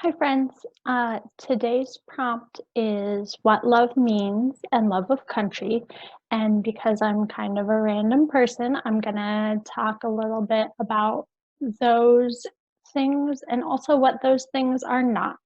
Hi, friends. Today's prompt is what love means and love of country. And because I'm kind of a random person, I'm going to talk a little bit about those things and also what those things are not.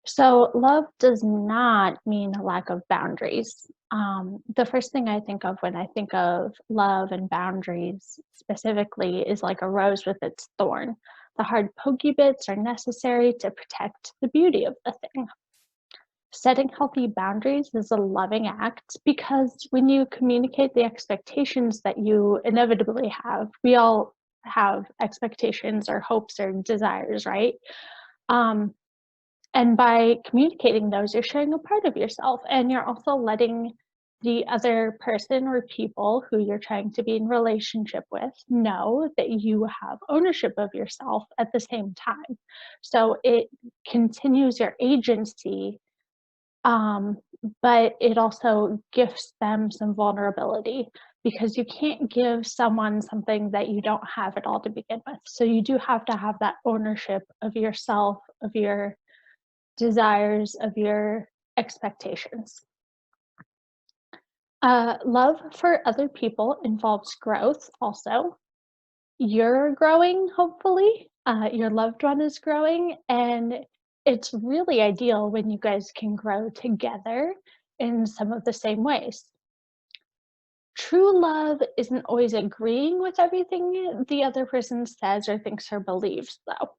So, love does not mean a lack of boundaries. The first thing I think of when I think of love and boundaries specifically is like a rose with its thorn. The hard, pokey bits are necessary to protect the beauty of the thing. Setting healthy boundaries is a loving act because when you communicate the expectations that you inevitably have, we all have expectations or hopes or desires, right? Um, and by communicating those, you're sharing a part of yourself and you're also letting the other person or people who you're trying to be in relationship with know that you have ownership of yourself at the same time. So it continues your agency, um, but it also gifts them some vulnerability because you can't give someone something that you don't have at all to begin with. So you do have to have that ownership of yourself, of your desires, of your expectations. Love for other people involves growth also. You're growing, hopefully. Your loved one is growing, and it's really ideal when you guys can grow together in some of the same ways. True love isn't always agreeing with everything the other person says or thinks or believes, though.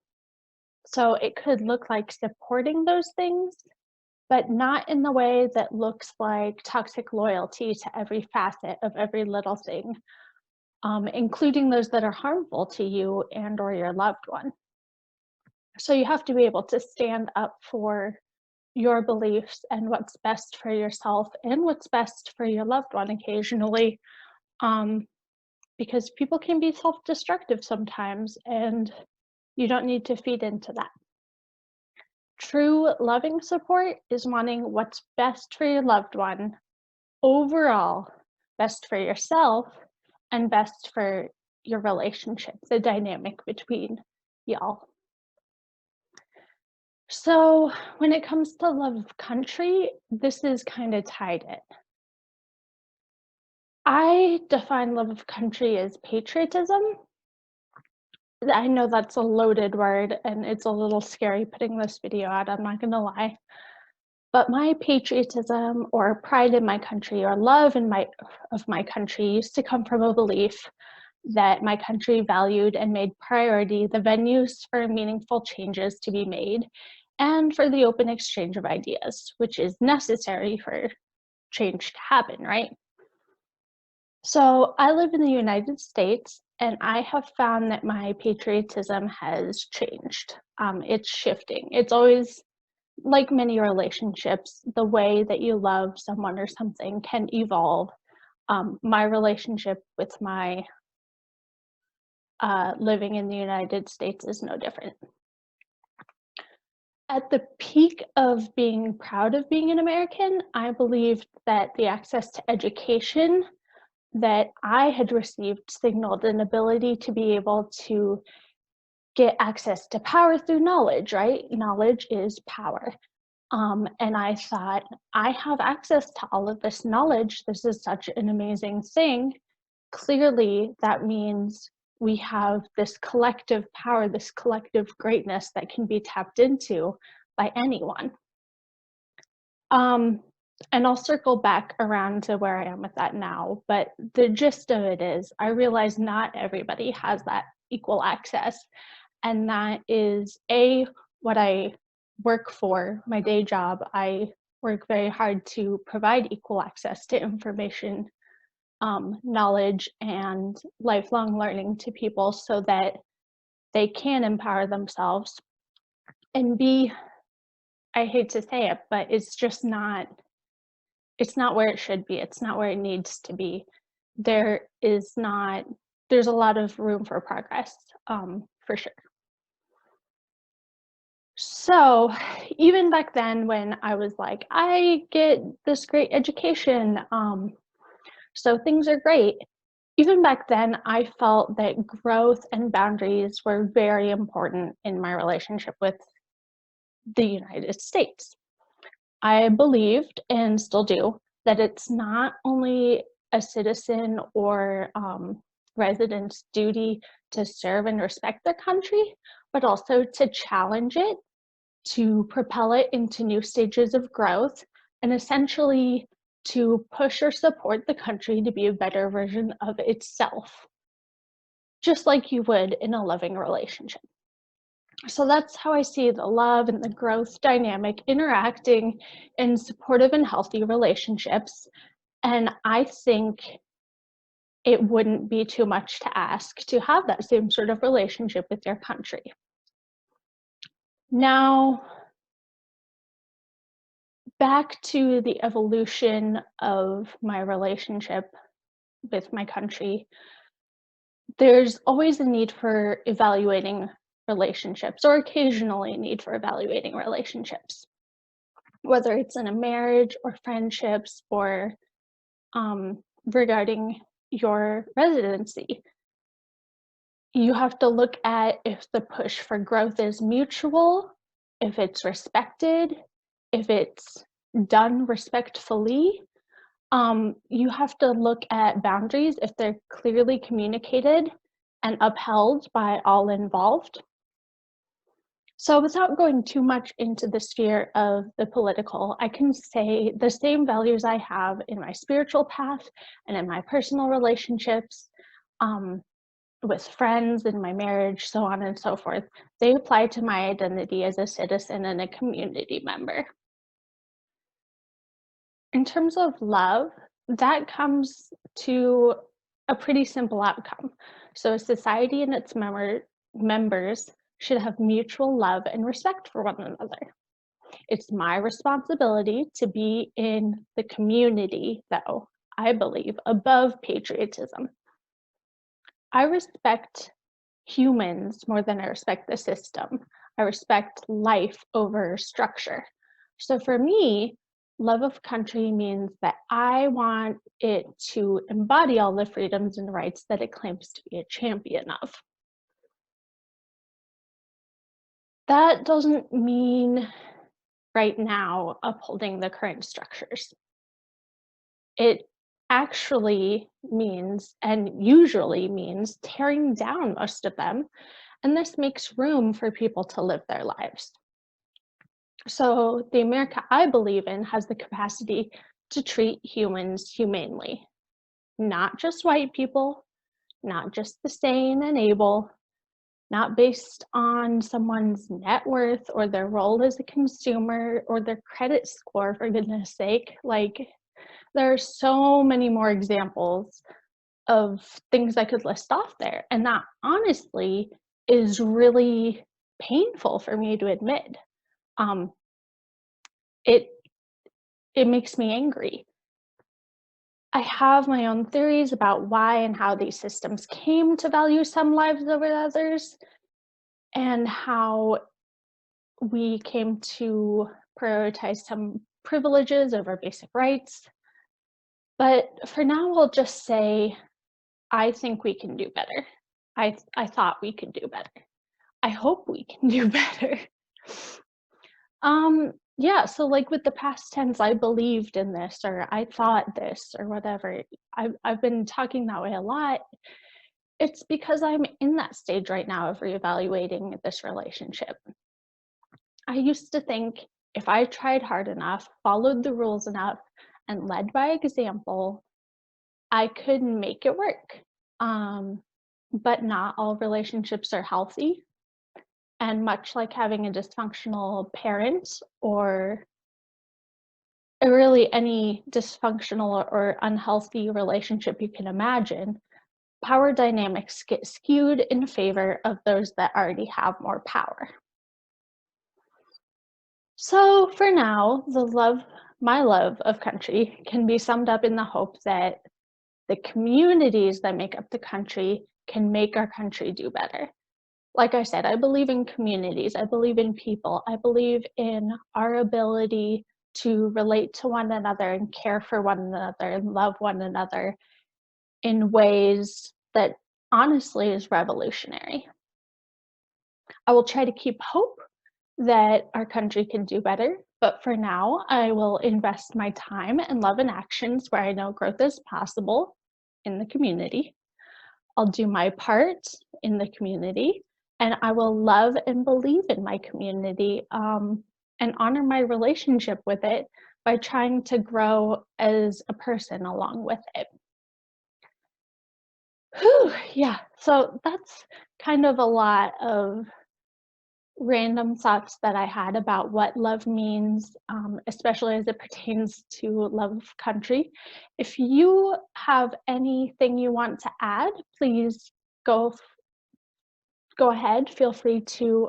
So it could look like supporting those things, but not in the way that looks like toxic loyalty to every facet of every little thing, including those that are harmful to you and or your loved one. So you have to be able to stand up for your beliefs and what's best for yourself and what's best for your loved one occasionally, um, because people can be self-destructive sometimes, and you don't need to feed into that. True loving support is wanting what's best for your loved one overall, best for yourself and best for your relationship, the dynamic between y'all. So, when it comes to love of country, this is kind of tied in. I define love of country as patriotism. I know that's a loaded word and it's a little scary putting this video out, I'm not gonna lie. But my patriotism or pride in my country or love in my of my country used to come from a belief that my country valued and made priority the venues for meaningful changes to be made and for the open exchange of ideas, which is necessary for change to happen, right? So I live in the United States and I have found that my patriotism has changed. It's shifting. It's always like many relationships, the way that you love someone or something can evolve. My relationship with my living in the United States is no different. At the peak of being proud of being an American, I believed that the access to education that I had received signaled an ability to be able to get access to power through knowledge, right? Knowledge is power. And I thought, I have access to all of this knowledge. This is such an amazing thing. Clearly, that means we have this collective power, this collective greatness that can be tapped into by anyone. Um, and I'll circle back around to where I am with that now. But the gist of it is, I realize not everybody has that equal access. And that is what I work for, my day job. I work very hard to provide equal access to information, knowledge, and lifelong learning to people so that they can empower themselves. And B, I hate to say it, but it's not where it should be. It's not where it needs to be. There is not, there's a lot of room for progress, for sure. So, even back then when I was like, I get this great education, so things are great. Even back then, I felt that growth and boundaries were very important in my relationship with the United States. I believed, and still do, that it's not only a citizen or resident's duty to serve and respect their country, but also to challenge it, to propel it into new stages of growth, and essentially to push or support the country to be a better version of itself, just like you would in a loving relationship. So that's how I see the love and the growth dynamic interacting in supportive and healthy relationships. And I think it wouldn't be too much to ask to have that same sort of relationship with your country. Now, back to the evolution of my relationship with my country, there's always a need for evaluating relationships, or occasionally a need for evaluating relationships, whether it's in a marriage or friendships or regarding your residency. You have to look at if the push for growth is mutual, if it's respected, if it's done respectfully. You have to look at boundaries if they're clearly communicated and upheld by all involved. So, without going too much into the sphere of the political, I can say the same values I have in my spiritual path and in my personal relationships, um, with friends, in my marriage, so on and so forth, they apply to my identity as a citizen and a community member. In terms of love, that comes to a pretty simple outcome. So, a society and its members should have mutual love and respect for one another. It's my responsibility to be in the community, though, I believe, above patriotism. I respect humans more than I respect the system. I respect life over structure. So for me, love of country means that I want it to embody all the freedoms and rights that it claims to be a champion of. That doesn't mean right now upholding the current structures. It actually means, and usually means, tearing down most of them, and this makes room for people to live their lives. So, the America I believe in has the capacity to treat humans humanely, not just white people, not just the sane and able, not based on someone's net worth or their role as a consumer or their credit score, for goodness sake. Like, there are so many more examples of things I could list off there. And that honestly is really painful for me to admit. Um, it it makes me angry. I have my own theories about why and how these systems came to value some lives over others, and how we came to prioritize some privileges over basic rights. But for now, I'll just say I think we can do better. I thought we could do better. I hope we can do better. Yeah, so like with the past tense, I believed in this or I thought this or whatever. I've been talking that way a lot. It's because I'm in that stage right now of reevaluating this relationship. I used to think if I tried hard enough, followed the rules enough, and led by example, I could make it work. Um, but not all relationships are healthy. And much like having a dysfunctional parent or really any dysfunctional or unhealthy relationship you can imagine, power dynamics get skewed in favor of those that already have more power. So for now, my love of country can be summed up in the hope that the communities that make up the country can make our country do better. Like I said, I believe in communities, I believe in people, I believe in our ability to relate to one another and care for one another and love one another. in ways that honestly is revolutionary. I will try to keep hope that our country can do better, but for now, I will invest my time and love in actions where I know growth is possible in the community. I'll do my part in the community, and I will love and believe in my community, and honor my relationship with it by trying to grow as a person along with it. Whew, yeah, so that's kind of a lot of random thoughts that I had about what love means, especially as it pertains to love of country. If you have anything you want to add, please go go ahead. Feel free to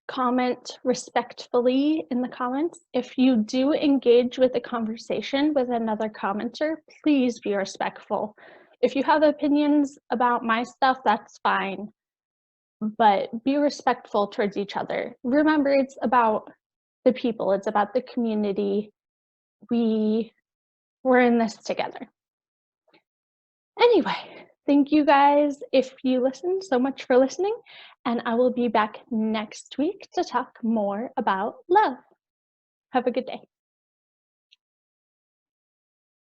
comment respectfully in the comments. If you do engage with a conversation with another commenter, please be respectful. If you have opinions about my stuff, that's fine, but be respectful towards each other. Remember, it's about the people, it's about the community. We we're in this together. Anyway, thank you guys if you listened so much for listening, and I will be back next week to talk more about love. Have a good day.